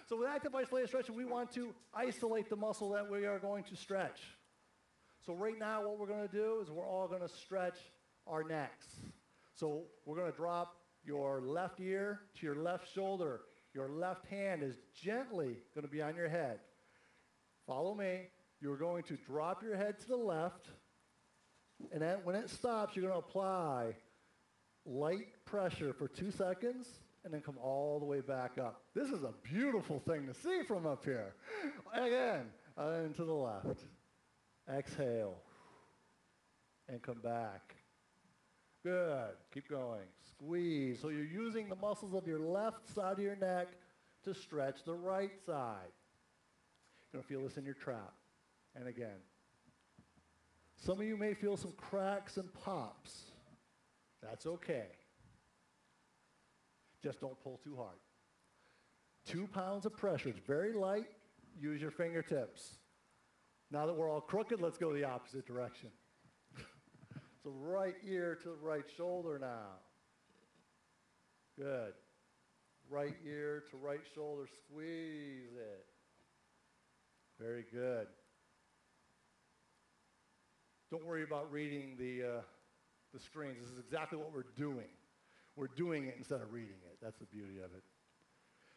So with active isolated stretching, we want to isolate the muscle that we are going to stretch. So right now what we're going to do is we're all going to stretch our necks. So we're going to drop your left ear to your left shoulder. Your left hand is gently going to be on your head. Follow me. You're going to drop your head to the left, and then when it stops, you're going to apply light pressure for 2 seconds, and then come all the way back up. This is a beautiful thing to see from up here. Again, and to the left. Exhale, and come back. Good. Keep going. Squeeze. So you're using the muscles of your left side of your neck to stretch the right side. You're going to feel this in your trap. And again. Some of you may feel some cracks and pops. That's okay. Just don't pull too hard. 2 pounds of pressure. It's very light. Use your fingertips. Now that we're all crooked, let's go the opposite direction. So right ear to the right shoulder now. Good. Right ear to right shoulder, squeeze it. Very good. Don't worry about reading the screens. This is exactly what we're doing. We're doing it instead of reading it. That's the beauty of it.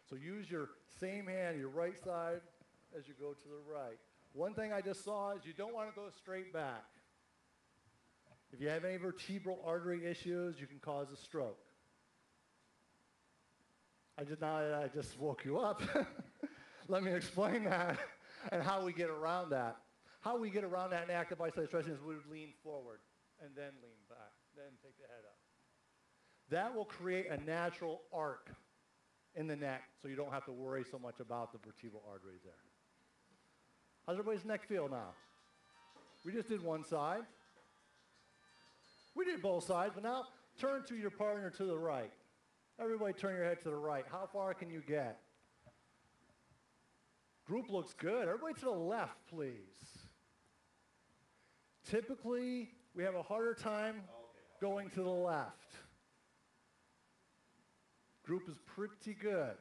So use your same hand, your right side, as you go to the right. One thing I just saw is you don't want to go straight back. If you have any vertebral artery issues, you can cause a stroke. I just woke you up. Let me explain that and how we get around that. How we get around that in active isolated stretching is we would lean forward and then lean back, then take the head up. That will create a natural arc in the neck so you don't have to worry so much about the vertebral arteries there. How's everybody's neck feel now? We just did one side. We did both sides, but now turn to your partner to the right. Everybody turn your head to the right. How far can you get? Group looks good. Everybody to the left, please. Typically, we have a harder time going to the left. Group is pretty good.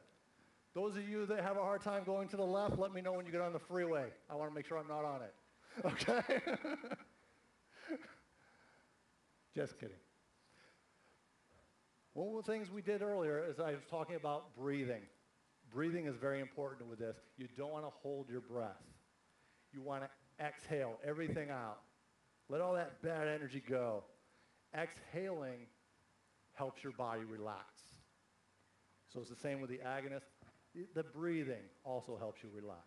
Those of you that have a hard time going to the left, let me know when you get on the freeway. I want to make sure I'm not on it. Okay? Just kidding. One of the things we did earlier is I was talking about breathing. Breathing is very important with this. You don't want to hold your breath. You want to exhale everything out. Let all that bad energy go. Exhaling helps your body relax. So it's the same with the agonist. The breathing also helps you relax.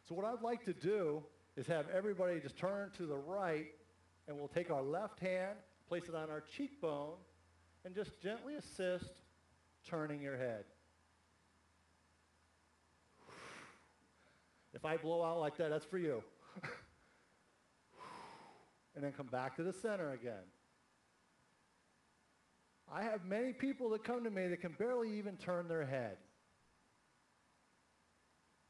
So what I'd like to do is have everybody just turn to the right, and we'll take our left hand, place it on our cheekbone, and just gently assist turning your head. If I blow out like that, that's for you. And then come back to the center again. I have many people that come to me that can barely even turn their head.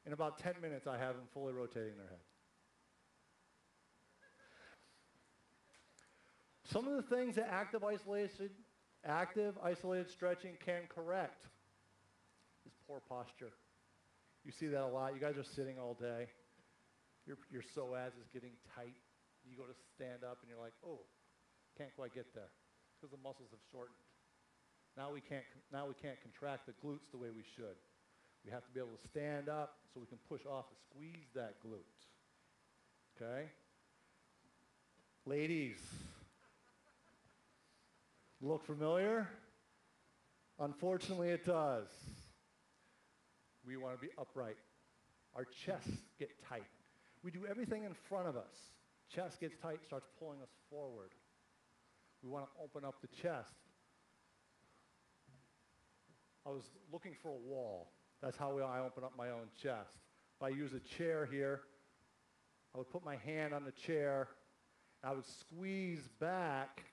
In about 10 minutes, I have them fully rotating their head. Some of the things that active isolated stretching can correct is poor posture. You see that a lot. You guys are sitting all day. Your psoas is getting tight. You go to stand up and you're like, oh, can't quite get there because the muscles have shortened. Now we can't contract the glutes the way we should. We have to be able to stand up so we can push off and squeeze that glute. Okay? Ladies, look familiar? Unfortunately, it does. We want to be upright. Our chests get tight. We do everything in front of us. Chest gets tight, starts pulling us forward. We want to open up the chest. I was looking for a wall. That's how I open up my own chest. If I use a chair here, I would put my hand on the chair, and I would squeeze back.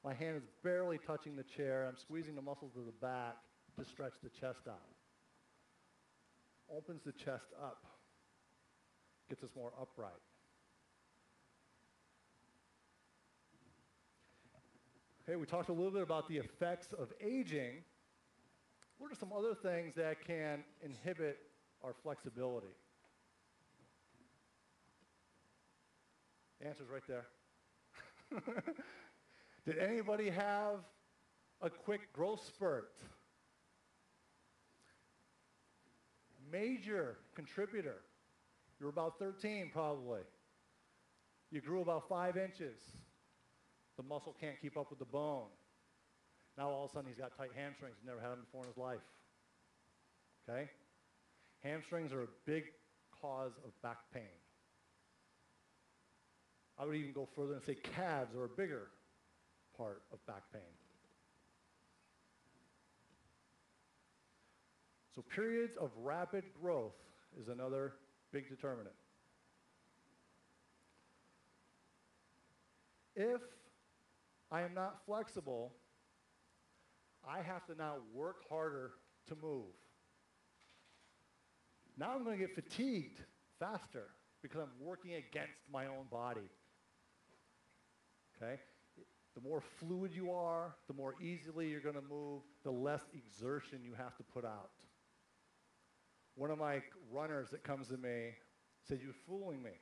My hand is barely touching the chair. I'm squeezing the muscles of the back to stretch the chest out. Opens the chest up. Gets us more upright. Okay, we talked a little bit about the effects of aging. What are some other things that can inhibit our flexibility? The answer's right there. Did anybody have a quick growth spurt? Major contributor. You were about 13 probably. You grew about 5 inches. The muscle can't keep up with the bone. Now all of a sudden he's got tight hamstrings. He's never had them before in his life. Okay? Hamstrings are a big cause of back pain. I would even go further and say calves are a bigger part of back pain. So periods of rapid growth is another big determinant. If I am not flexible, I have to now work harder to move. Now I'm going to get fatigued faster because I'm working against my own body. Okay? The more fluid you are, the more easily you're going to move, the less exertion you have to put out. One of my runners that comes to me said, "You're fooling me."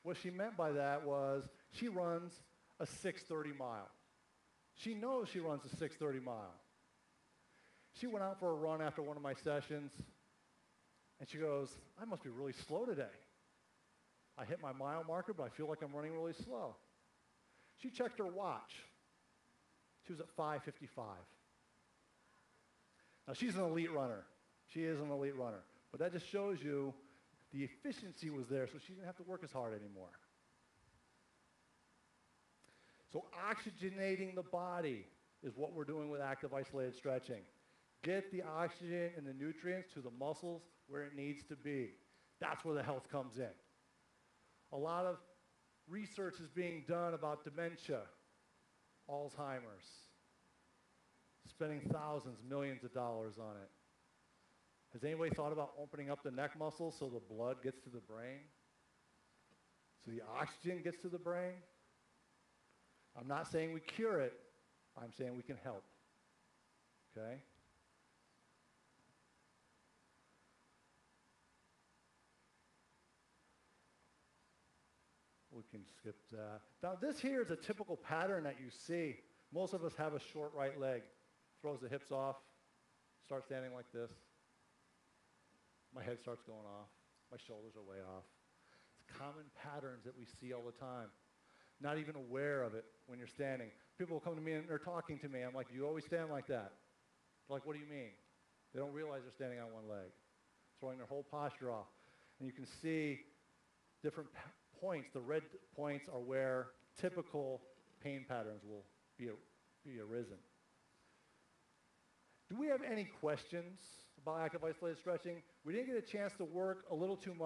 What she meant by that was she runs a 6:30 mile. She knows she runs a 6:30 mile. She went out for a run after one of my sessions, and she goes, "I must be really slow today. I hit my mile marker, but I feel like I'm running really slow." She checked her watch. She was at 5:55. Now, she's an elite runner. She is an elite runner. But that just shows you the efficiency was there, so she didn't have to work as hard anymore. So oxygenating the body is what we're doing with active isolated stretching. Get the oxygen and the nutrients to the muscles where it needs to be. That's where the health comes in. A lot of research is being done about dementia, Alzheimer's, spending thousands, millions of dollars on it. Has anybody thought about opening up the neck muscles so the blood gets to the brain? So the oxygen gets to the brain? I'm not saying we cure it. I'm saying we can help. Okay? We can skip that. Now this here is a typical pattern that you see. Most of us have a short right leg. Throws the hips off, starts standing like this. My head starts going off. My shoulders are way off. It's common patterns that we see all the time. Not even aware of it when you're standing. People will come to me and they're talking to me. I'm like, "Do you always stand like that?" They're like, "What do you mean?" They don't realize they're standing on one leg, throwing their whole posture off. And you can see different points. The red points are where typical pain patterns will be arisen. Do we have any questions about active isolated stretching? We didn't get a chance to work a little too much